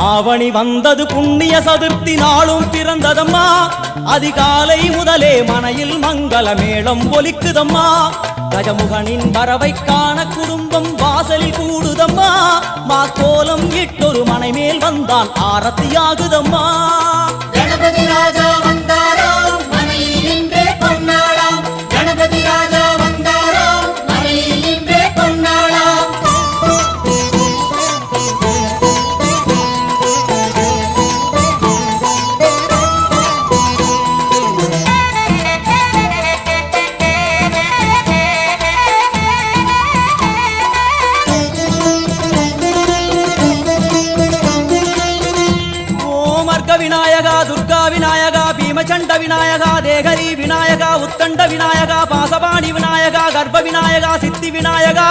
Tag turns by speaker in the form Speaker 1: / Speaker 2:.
Speaker 1: ஆவணி வந்தது புண்ணிய சதுர்த்தி நாளும் பிறந்ததம்மா அதிகாலை முதலே மனையில் மங்கள மேளம் ஒலிக்குதம்மா கஜமுகனின் வரவை காண குடும்பம் வாசலில் கூடுதம்மா மா கோலம் இட்டொரு மனை மேல் வந்தான் ஆரத்தியாகுதம்மா
Speaker 2: கணபதி ராஜா வந்தாராம் மனையில் இன்றே பொன்னாளாம் கணபதி ராஜா வந்தாராம் மனையில் இன்றே பொன்னாளாம்
Speaker 1: விநாயகா துர்கா விநாயகா பீமச்சண்ட விநாயகா தேகரி விநாயகா உத்தண்ட விநாயகா பாசபாணி விநாயகா கர்ப்ப விநாயகா சித்தி விநாயகா